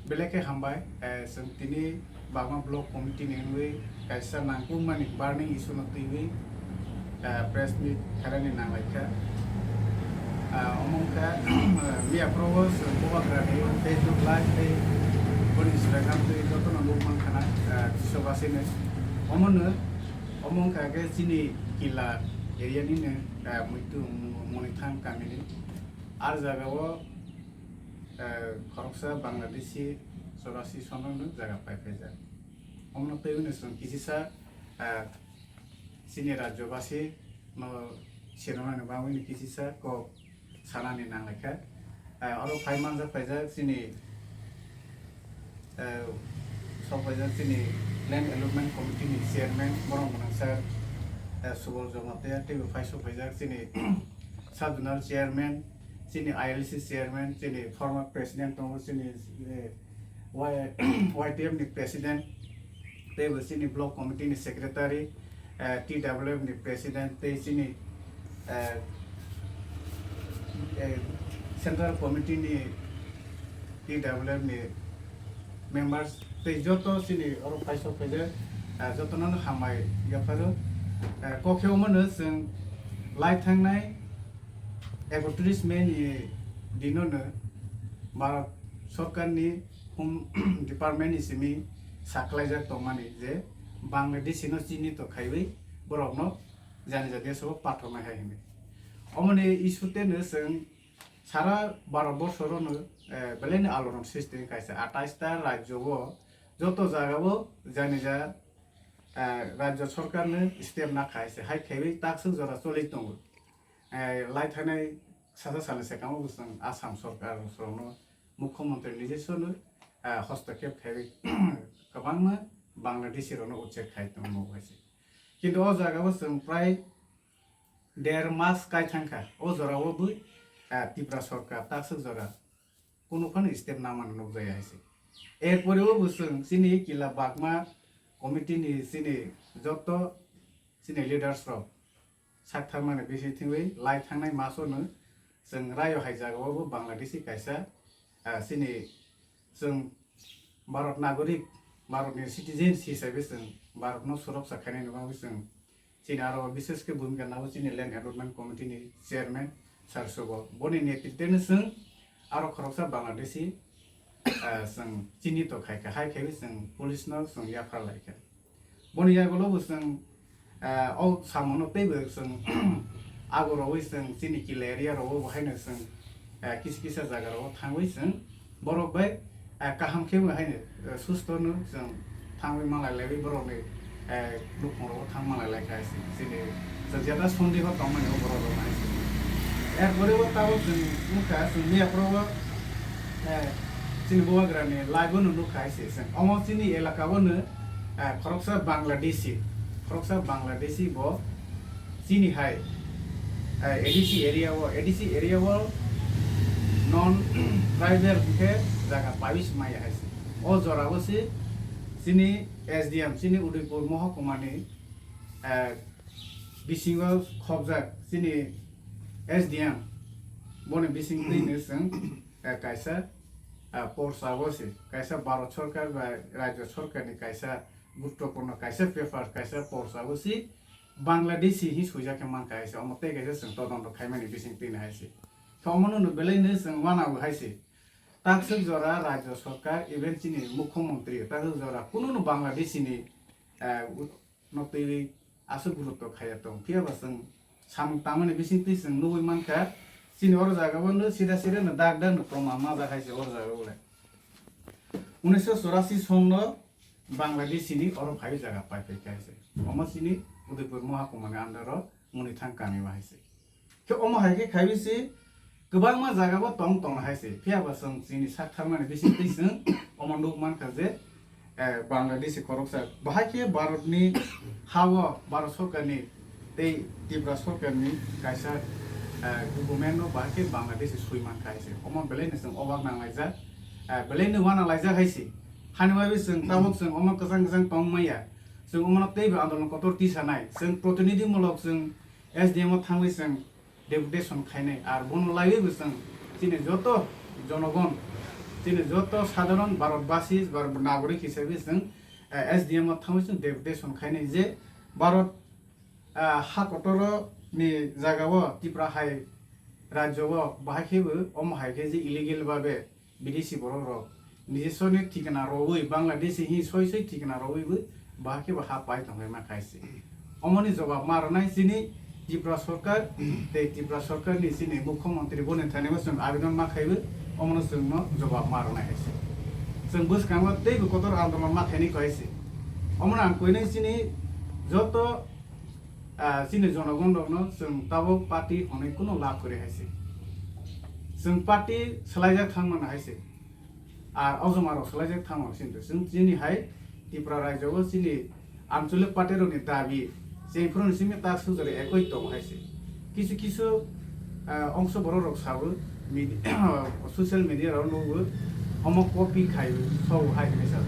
beleke hambai sung tini bagma block committee nengwe kaisa nangkung mani burning issue no tiwi press meet karani nanglaika omongka mi approval sung bawa karani Facebook live pe pun Instagram pe joto nangkung mangkana sobasine omongka ke sini kila area ni ne muitu monithang kami ar jagao খরকসা Bangladeshi সরাসি সনন জায়গা পাইফেজা অমন পেউনেসন কিসিসা সিনি রাজ্যবাসী ন সেরমানে বাউনি কিসিসা ক সানানি নাংলাইখা আরো ফাইমান যা পাইজা সিনি সবাইজা সিনি land development কমিটিনি chairman বরং বরং sir Subal জমাতে taboo ফাইসো পাইজা সিনি subzonal chairman sini ILC chairman sini former president tongo sini YTM ni president te sini block committee ni secretary TWM ni president te sini central committee ni TWM ni members te joto sini oro paiso phaje joto nan hamai yaparo kokheu mono sing lai thangnai 31 Mei ni dinono Bharat Sarkar ni Home Department ni simi saklaijak tongmani je Bangladesh no chini to khaibai borok no jani jati so pathoma haini omone isute no sing sara 12 বছর no beleni aloron system kaisa 28 ta rajyo bo joto jaga bo jani ja rajyo sarkar ne step na khaise hai khaibai taksu jora choli tongo লাই থানাই সাজা সালে সেকামো বুঝতাম আসাম সরকার সরনো মুখ্যমন্ত্রী নিজস্বনো হস্তক্ষেপ খাই গোबां বাংলাদেশিরনো উচ্ছেদ খাইতাম হয়েছে কিন্তু ও জায়গাবো जों প্রায় 1.5 মাস কাই থাকা ও জরাও বই ত্রিপুরা সরকার তাকসু জরা কোনোখানে স্টেপ না মানো যায় আছে এরপরেও বুঝছেন চিনি কিলা বাগমা কমিটিনি চিনি যত চিনি লিডার্স साथार माने बेसे थिंबै लाइ थांनाय मासनो जों रायो हाइजागावबो बांलादेशी कायसा सिनि जों भारत नागरिक भारतनि सिटिजेन्स हिसाबै जों भारतनो सुरक्षा खायनाय नङाबो जों सिनि आरो बिसेसके भूमिका नाबो सिनि ल्यान्ड डेभलपमेन्ट कमिटिनि चेयारमेन सार सुबल बनि नेतृत्वनो जों आरो खरकसा बांलादेशी जों चिनि तो खायखा हाय खायबो जों पुलिसनो जों याफ्रा लायखा बनि जागलबो जों all samono tebe जों agorowi जों sini kila area ro bahayna जों kis kisa jaga ro thangwi जों borok bai kaham kheu hayne sustono जों thangwi malai lebi borok ni lukong ro thang malai lai kai sini jada sondi ho tamani ho borok ro nai er pore bo tawo जों mukha जों mia pro sini boagrani laibo no nukai se जों omo sini elaka bo no khoroksa bangladeshi खरकसा Bangladeshi बो चीनी हाय ADC area वो non tribal के जगह 22 माया है ओ जरावो से चीनी एसडीएम चीनी उदयपुर महकुमानि बिसिंगो खबजा चीनी एसडीएम बने बिसिंग दैनो जों कायसा पोरसावो से कायसा भारत सरकार बा राज्य सरकारनि कायसा गुरुत्वपूर्ण कायसा पेपर कायसा पोरसाबो सि बांग्लादेशी हि सुजाके मान कायसा अमते कायसा जों तदन्त खायमानि बिसिं तिन हायसे थमनो बेलायनो जों वानाबो हायसे ताकसक जरा राज्य सरकार इभेन चिनि मुख्यमंत्री ताकसक जरा कुनु बांग्लादेशीनि नतै आसु गुरुत्व खाया दं फियाबा जों साम तामानि बिसिं ति जों नुबै मानका चिनि अर जागाबो सिदा सिदा न दाग दाग प्रमाण मा जाखायसे अर जागाबोलाय 1984 सननो बांग्लादेशी और भाई जगह पाइफे कैसे अमसिनी उदयपुर महकुमानि अंदर मुनिथां कामी वाइसे के अम हायके खाइबिसि गोबां मा जागाबो तंग तंग हायसे फियाबा जों जिनि साथार माने बिसि दैसों अमन्दुक मानखा जे बांग्लादेशी खरकसा बाहायके भारतनि हावा भारत सरकारनि दै त्रिपुरा सरकारनि कायसा गभर्नमेन्ट नो बाहायके बांग्लादेशी सुइमान खायसे अम बेलेनो जों अबाक नांलायजा बेलेनो वाना लायजा हायसे हानवाबे जों तामक जों अमा गजां गजां तंमाया जों अमन तैबो आन्दोलन कतर तिसानाय जों प्रतिनिधिमूलक जों एसडीएम थांबै जों डेपुटेशन खायनाय आर बन लायबो जों दिनै যত জনগণ যিনি যত সাধারণ ভারতবাসী নাগরিক হিসেবে जों SDM थाङो जों डेपुटेसन खायनाय जे भारत हाकटरनि जायगायाव त्रिपुरा हाय राज्यआव बाहायखेबो हायखे जे इलिगेल भाबे बिदेशी बर' নিজস্বনি ঠিকানা রবই বাংলাদেশি হি সই সই ঠিকানা রবইবো বাহাকেবো হা পাই দंगाय माखासे অমনি জবাব মারনাय যিনি त्रिपुरा सरकार त्रिपुरा सरकारनि যিনি मुख्यमंत्री बने थानायबो जों आवेदन माखायबो अमनो जोंनो जवाब मारनाय हायसे जों बुसखाङो दैबो कतर आन्दोलन माखायनि कहायसे अमनो आं कइनाय যিনি যত যিনি জনগণ दंनो जों ताबो पार्टी अनेक कोनो लाभ करे हायसे जों पार्टी सोलायजा थांमोन हायसे আর অজমারাव सोलायजा थाङो सिन्थु जों दिनैहाय त्रिपुरा रायजोआव যিনি आঞ্চলিক पार्टीरनि दाबि जेफोरनि सिमे ता सुजरे एकই दं हायसे কিছু কিছু অংশ বড় রক সাবো সোশ্যাল মিডিয়ার নবো অম কপি খাই সব হাই মেসাজ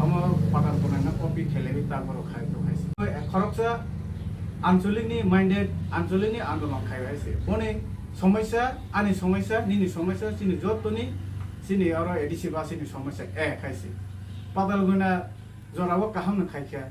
অম পাটান কোনানা কপি খেলেবি তারপর খাই তো হাইছে খরকসা আঞ্চলিকনি মাইন্ডেড আঞ্চলিকনি আন্দোলন খাই হাইছে বনে সমস্যা আনি সমস্যা নিনি সমস্যা চিনি যতনি চিনি আর এডিসি বাসিনি সমস্যা এক হাইছে পাতালগুনা জরাবো কাহামনো খাইখা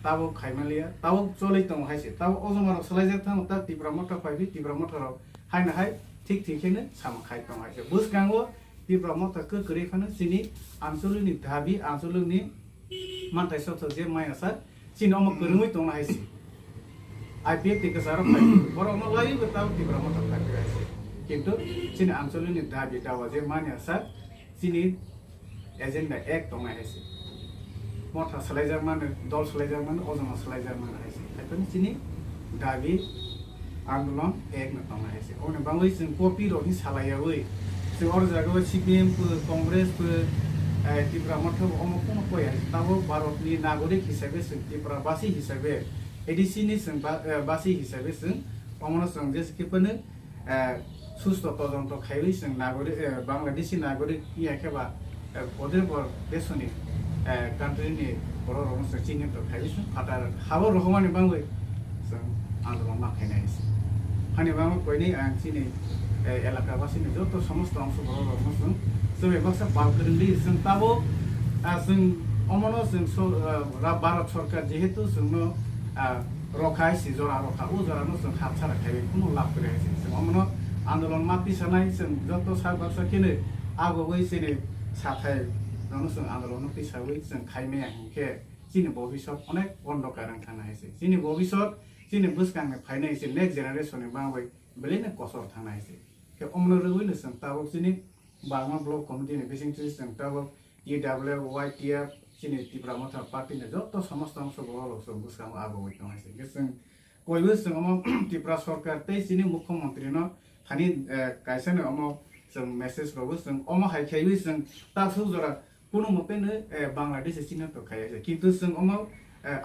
ताबो खाइमालिया ताबो चलै दं हायसे ताबो अजमाराव सोलायजा थाङो ता त्रिपुरा मटर फाइबि त्रिपुरा मटराव हायना हाय ठीक ठीकैनो सामा खाइ दं हायसे बुसगाङो त्रिपुरा मटर गोगोरैखानो सिनि आঞ্চलिकनि दाबि आঞ্চलिकनि मानथाय सथ जे मायासा सिनि अम गोरोङै दं हायसे आइपिएफ टिकासारो फाइ बरनो लाइबो ताबो त्रिपुरा मटर फाइ हायसे किन्तु सिनि आঞ্চलिकनि दाबि दावा जे मायासा सिनि एजेन्डा एक दं हायसे मथा सोलायजामानो दल सोलायजामानो अजमा सोलायजामानो हायसे खायफानि सिनि दाबि आन्दोलन एक न दं हायसे अने बाङै जों कपि रनि सालायावै जों अर जागाव सिपिएम फो कांग्रेस फो त्रिपुरा मथा अम कोनो कय ताबो भारतनि नागरिक हिसाबै जों त्रिपुरा बासि हिसाबै एडिसिनि जों बासि हिसाबै जों अमनो जों जेसेकेपनो सुस्थ तदন্ত खायबै जों नागरिक बांलादेशी नागरिक याखेबा ओदेर बर देशनि कान्ट्रिनि बर' रंस चिनि तो खायबिस फाटार हाबो रखमानि बांगै जों आन्दोलन माखायनाय हायसे हानि बांगै कयनि आं चिनि एलाका बासिनि जत समस्त अंश बर' रंस जों एबासा बालगोरंदि जों ताबो जों अमनो जों भारत सरकार जेहेतु जोंनो रखाय सि जरा रखा उ जरानो जों हाबसारा खायबि कोनो लाभ करे हायसे जों अमनो आन्दोलन मापिसानाय जों जत सारबासा केने आगोबै सिनि साथाय जों आन्दोलन हिसाबै जों खायमाया हिंखे जोंनि भबिष्यत अनेक अन्धकारं थानो हायसे जोंनि भबिष्यत जोंनि बुसगांनो फायनाय एसे नेक्स्ट जेनारेशननि बांबाय बेलेनो कसर थानो हायसे के अमनो रवैनो जों ताबक जोंनि बांमा ब्लक कमिटिनि बेसिंथि जों ताबक इडब्लिउ वाइटिएफ जोंनि त्रिपुरा मथा पार्टीनि जत समस्त अंश बर' जों बुसगां आगोबै दं हायसे जों कयबो जों अम त्रिपुरा सरकार तै जोंनि मुख्यमंत्रीनो थानि कायसानो अम जों मेसेज रबो जों अम हायखायबो जों तासु जरा কোনো মতেनो বাংলাদেশ চিহ্ন তো খাইছে কিন্তু जों अमाव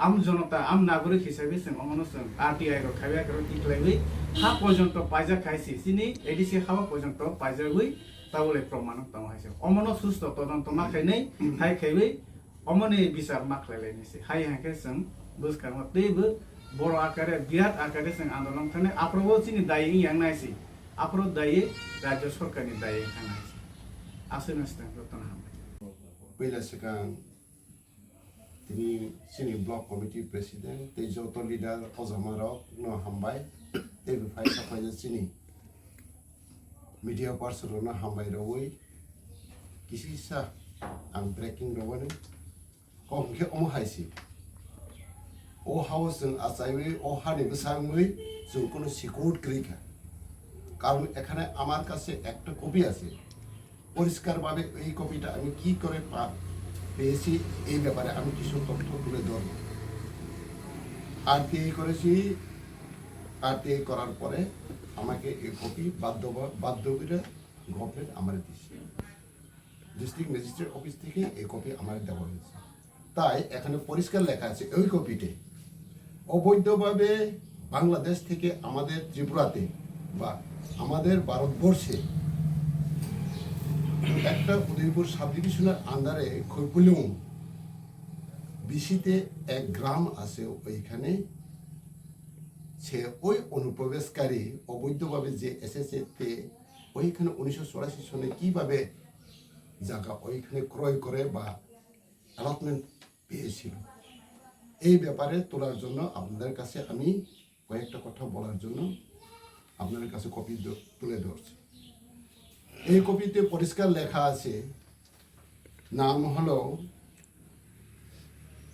आम जनता आम नागरिक हिसाबै जों अमनो जों आरटीआई रो खाइया करो टिक्लाइबै हा पर्यन्त पाइजा खाइसि सिनि एडिसि हावा पर्यन्त पाइजाबै तावले प्रमाण दं हायसे अमनो सुस्थ तदন্ত माखायनै हाय खाइबै अमने बिचार माखलायलायनोसै हाय हायखे जों बुसखाङो दैबो बर' आकारे बिराट आकारे जों आन्दोलन थाने आप्रबो सिनि दायि यांनायसि आप्रो दायि राज्य सरकारनि दायि थानायसि आसनस्थ रतन हाम Bila sekarang ini sini blok komiti presiden, tejoto leader Ozamarok no hambai, tebi fai sapaja sini media person no hambai rawoi, kisi sa ang breaking rawani, kau ke omo haisi, o house ang asaiwe o hani besangwe, jungkono sikut krika, karon ekhane amar kache ekta copy আছে পরিষ্কারভাবে এই কপিটা আমি কি করে পেয়েছি এই ব্যাপারে আমি কিছু তথ্য তুলে ধরব আরটিআই করেছি আরটিআই করার পরে আমাকে এই কপি বাধ্য করে গভর্নমেন্ট আমার দিচ্ছে ডিস্ট্রিক্ট ম্যাজিস্ট্রেট অফিস থেকে এই কপি আমার দেওয়া হয়েছে তাই এখানে পরিষ্কার লেখা আছে ওই কপিতে অবৈধভাবে বাংলাদেশ থেকে আমাদের ত্রিপুরাতে বা আমাদের ভারতবর্ষে একটা উদয়পুর সাব ডিভিশনের আন্ডারে খৈপুলিং বিশিতে এক গ্রাম আছে ওইখানে সে ওই অনুপ্রবেশকারী অবৈধভাবে যে এসেছে ওইখানে 1984 সনে কিভাবে জায়গা ওইখানে ক্রয় করে বা অ্যালটমেন্ট পেয়েছিল। এই ব্যাপারে তোলার জন্য আপনাদের কাছে আমি কয়েকটা কথা বলার জন্য আপনাদের কাছে কপি তুলে ধরছি। এই কপিতে পরিষ্কার লেখা আছে, নাম হলো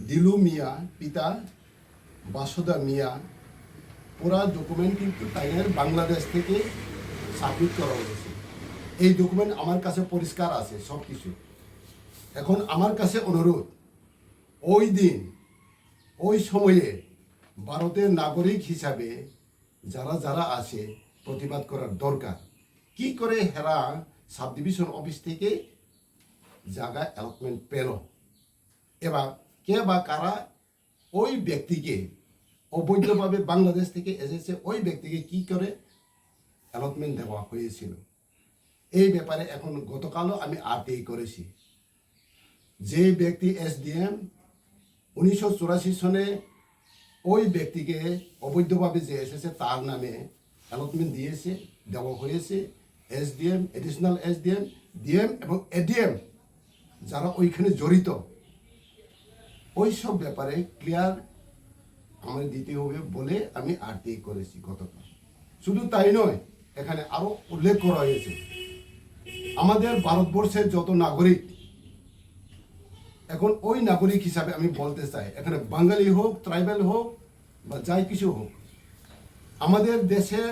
দিলু মিয়া, পিতা বাসুদা মিয়া। পুরা ডকুমেন্ট কিন্তু তাইনের বাংলাদেশ থেকে সাবমিট করা হয়েছে। এই ডকুমেন্ট আমার কাছে পরিষ্কার আছে সব কিছু। এখন আমার কাছে অনুরোধ, ওই দিন ওই সময়ে ভারতের নাগরিক হিসাবে যারা যারা আছে প্রতিবাদ করার দরকার। কি করে হেরা সাব ডিভিশন অফিস থেকে জায়গা অ্যালটমেন্ট পেল, এবার কে বা কারা ওই ব্যক্তিকে অবৈধভাবে বাংলাদেশ থেকে এসেছে ওই ব্যক্তিকে কি করে অ্যালটমেন্ট দেওয়া হয়েছিল, এই ব্যাপারে এখন গতকালও আমি আরটিআই করেছি। যে ব্যক্তি SDM 1984 সনে ওই ব্যক্তিকে অবৈধভাবে যে এসেছে তার নামে অ্যালটমেন্ট দেওয়া হয়েছে। SDM, এডিশনাল SDM, DM এবং ADM যারা ওইখানে জড়িত, ওই সব ব্যাপারে ক্লিয়ার আমাদের দিতে হবে বলে আমি আরটিআই করেছি গতকাল। শুধু তাই নয়, এখানে আরো উল্লেখ করা হয়েছে আমাদের ভারতবর্ষের যত নাগরিক, এখন ওই নাগরিক হিসাবে আমি বলতে চাই, এখানে বাঙালি হোক, ট্রাইবাল হোক বা যাই কিছু হোক, আমাদের দেশে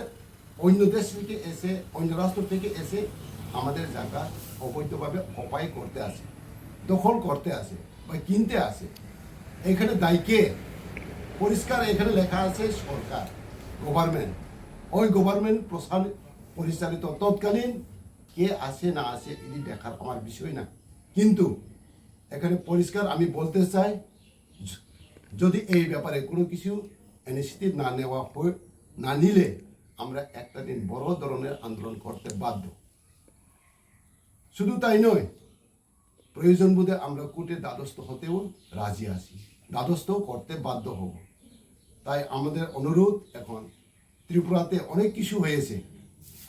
অন্য দেশ থেকে এসে, অন্য রাষ্ট্র থেকে এসে আমাদের জায়গা অবৈধভাবে অপায় করতে আসে, দখল করতে আসে বা কিনতে আসে। এখানে দায়ী কে? পরিষ্কার এখানে লেখা আছে সরকার, গভর্নমেন্ট। ওই গভর্নমেন্ট পরিচালিত তৎকালীন কে আসে না আসে এটি দেখার আমার বিষয় না, কিন্তু এখানে পরিষ্কার আমি বলতে চাই, যদি এই ব্যাপারে কোনো কিছু ইনিশিয়েটিভ না নিলে আমরা একটা দিন বড় ধরনের আন্দোলন করতে বাধ্য। শুধু তাই নয়, প্রয়োজন বোধে আমরা কোর্টে দ্বারস্থ হতেও রাজি আছি, দ্বারস্থ করতে বাধ্য হব। তাই আমাদের অনুরোধ, এখন ত্রিপুরাতে অনেক কিছু হয়েছে,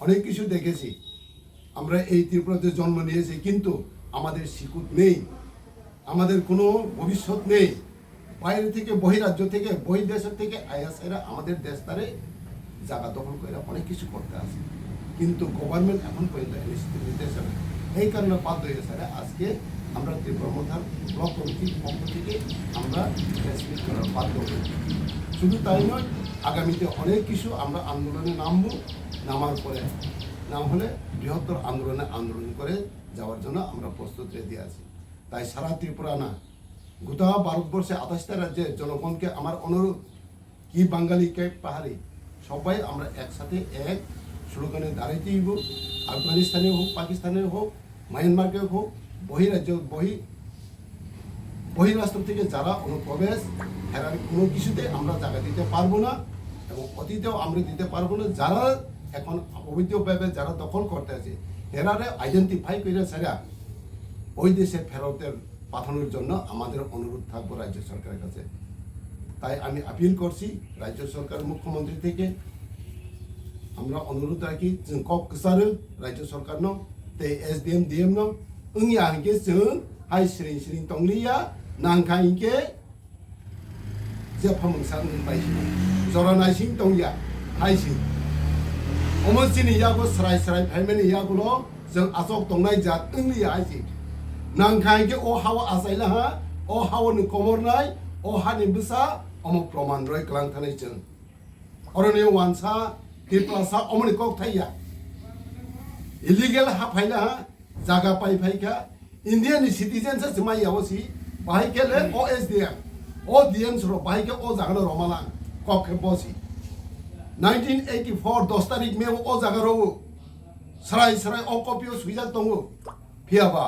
অনেক কিছু দেখেছি। আমরা এই ত্রিপুরাতে জন্ম নিয়েছি, কিন্তু আমাদের শিকুত নেই, আমাদের কোনো ভবিষ্যৎ নেই। বাইরে থেকে, বহিরাজ্য থেকে, বহির্দেশের থেকে আয়াসেরা আমাদের দেশ তারে জায়গা দখল করে অনেক কিছু করতে আসে, কিন্তু গভর্নমেন্ট এখন পর্যন্ত নির্দেশ না। এই কারণে বাধ্য হয়ে স্যার আজকে আমরা ত্রিপুরা মথার ব্লক কমিটির পক্ষ থেকে আমরা রেসপিট করার বাধ্য হই। শুধু তাই নয়, আগামীতে অনেক কিছু আমরা আন্দোলনে নামার পরে না হলে বৃহত্তর আন্দোলন করে যাওয়ার জন্য আমরা প্রস্তুত রেডি আছি। তাই সারা ত্রিপুরা না, গোটা ভারতবর্ষে 28টা রাজ্যের জনগণকে আমার অনুরোধ, কি বাঙালি কে পাহাড়ি, সবাই আমরা একসাথে এক স্লোগানে দাঁড়াইতে হইব। আফগানিস্তানে হোক, পাকিস্তানে হোক, মায়ানমারকে হোক, বহিরাষ্ট্র থেকে যারা অনুপ্রবেশ হেরার কোনো কিছুতে আমরা জায়গা দিতে পারবো না, এবং অতীতেও আমরা দিতে পারবো না। যারা এখন অবৈধভাবে যারা দখল করতে আছে হেরারে আইডেন্টিফাই করে সেরা ওই দেশে ফেরতের পাঠানোর জন্য আমাদের অনুরোধ থাকবো রাজ্য সরকারের কাছে। তাই আমি আপিল করছি রাজ্য সরকার, মুখ্যমন্ত্রী থেকে আমরা অনুরোধ রাখি, जों কক কসারো রাজ্য সরকার নো তে SDM DM নো 응야 한게 जों हाय सिरिं तंगलिया नांखाइके जेफामंसां बायसि जरानाइसिं तंगिया हायसिं अमसिनि यागो स्राय फाइमेनि यागोलो जों आसक तंनाय जा तंगलिया हायसि नांखाइके ओ हाव आसाइला हा ओ हाव नि कमरनाय ओ हानि बिसा अम प्रमाण रय क्लां थानाय जों अरने वानसा टिप्लासा अमनि कक थाइया इलीगल हा फाइला हा जागा पाइ फाइका इंडियन सिटीजन से जमाई आवसी बाहाय केले OSDM ODM सरो बाहाय के ओ जागनो रोमाला कक बसी 1984 10 तारिख में ओ जागरो सराय ओ कपियो सुइजा दंगो फियाबा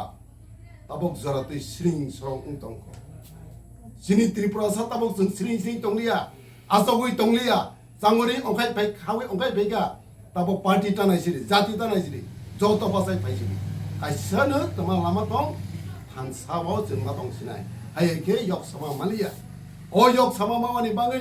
ताबक जराते स्रिं सरं उंतंको सिनि त्रिपुरा सा ताबक जों स्रिं तंगलिया आसगुइ तंगलिया जांगरि अंखाय फाइ खावे अंखाय फाइका ताबक पार्टी तानाय सिरि जाति तानाय सिरि जत बासाय फाइसिरि आइसानो तमा लामा दं हानसाबाव जोंना दंसिनाय हायके यक सामा मालिया अ यक सामा मावानि बाङै